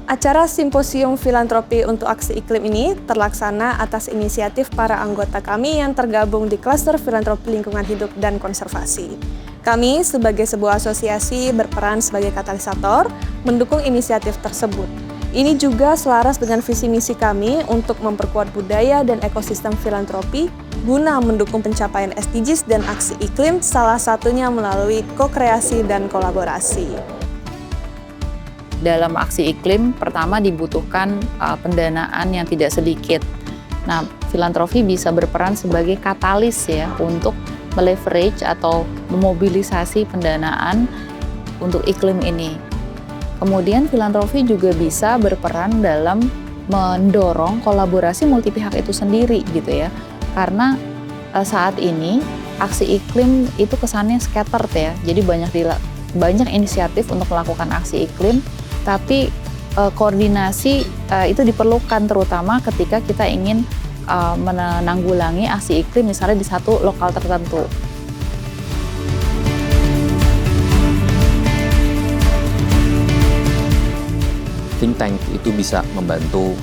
Acara Simposium Filantropi untuk Aksi Iklim ini terlaksana atas inisiatif para anggota kami yang tergabung di Klaster Filantropi Lingkungan Hidup dan Konservasi. Kami sebagai sebuah asosiasi berperan sebagai katalisator mendukung inisiatif tersebut. Ini juga selaras dengan visi misi kami untuk memperkuat budaya dan ekosistem filantropi guna mendukung pencapaian SDGs dan aksi iklim, salah satunya melalui ko-kreasi dan kolaborasi. Dalam aksi iklim, pertama dibutuhkan pendanaan yang tidak sedikit. Nah, filantropi bisa berperan sebagai katalis ya untuk meleverage atau memobilisasi pendanaan untuk iklim ini. Kemudian filantropi juga bisa berperan dalam mendorong kolaborasi multi pihak itu sendiri gitu ya. Karena saat ini aksi iklim itu kesannya scattered ya. Jadi banyak inisiatif untuk melakukan aksi iklim. Tapi koordinasi itu diperlukan terutama ketika kita ingin menanggulangi aksi iklim misalnya di satu lokal tertentu. Think tank itu bisa membantu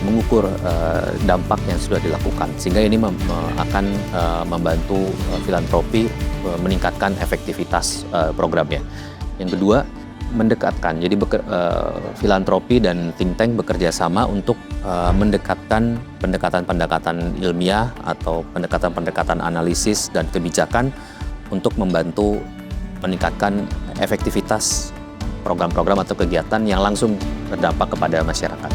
mengukur dampak yang sudah dilakukan, sehingga ini akan membantu filantropi meningkatkan efektivitas programnya. Yang kedua, mendekatkan. Jadi filantropi dan think tank bekerja sama untuk mendekatkan pendekatan-pendekatan ilmiah atau pendekatan-pendekatan analisis dan kebijakan untuk membantu meningkatkan efektivitas program-program atau kegiatan yang langsung berdampak kepada masyarakat.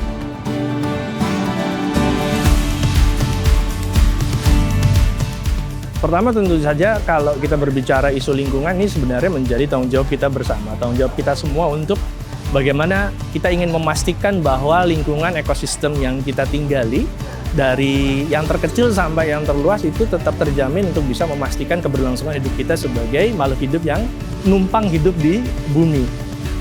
Pertama tentu saja kalau kita berbicara isu lingkungan ini sebenarnya menjadi tanggung jawab kita bersama, tanggung jawab kita semua untuk bagaimana kita ingin memastikan bahwa lingkungan ekosistem yang kita tinggali dari yang terkecil sampai yang terluas itu tetap terjamin untuk bisa memastikan keberlangsungan hidup kita sebagai makhluk hidup yang numpang hidup di bumi.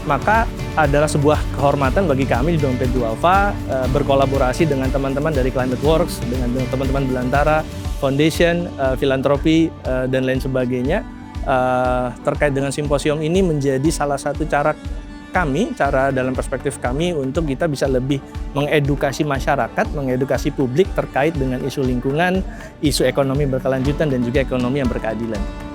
Maka adalah sebuah kehormatan bagi kami di Dompet Duafa berkolaborasi dengan teman-teman dari Climate Works, dengan teman-teman Belantara Foundation, filantropi, dan lain sebagainya terkait dengan simposium ini menjadi salah satu cara dalam perspektif kami untuk kita bisa lebih mengedukasi masyarakat, mengedukasi publik terkait dengan isu lingkungan, isu ekonomi berkelanjutan, dan juga ekonomi yang berkeadilan.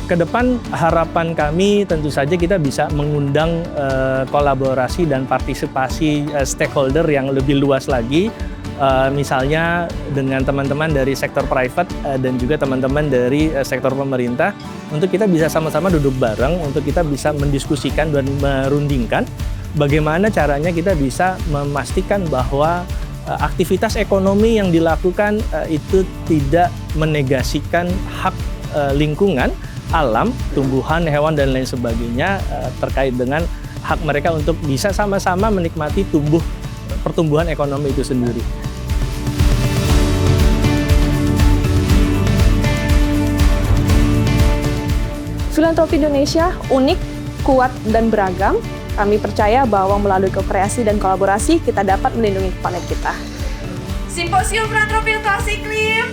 Kedepan harapan kami tentu saja kita bisa mengundang kolaborasi dan partisipasi stakeholder yang lebih luas lagi, misalnya dengan teman-teman dari sektor private dan juga teman-teman dari sektor pemerintah, untuk kita bisa sama-sama duduk bareng, untuk kita bisa mendiskusikan dan merundingkan bagaimana caranya kita bisa memastikan bahwa aktivitas ekonomi yang dilakukan itu tidak menegasikan hak lingkungan, alam, tumbuhan, hewan, dan lain sebagainya terkait dengan hak mereka untuk bisa sama-sama menikmati pertumbuhan ekonomi itu sendiri. Filantropi Indonesia unik, kuat, dan beragam. Kami percaya bahwa melalui ko-kreasi dan kolaborasi kita dapat melindungi planet kita. Simposium Filantropi untuk Aksi Iklim.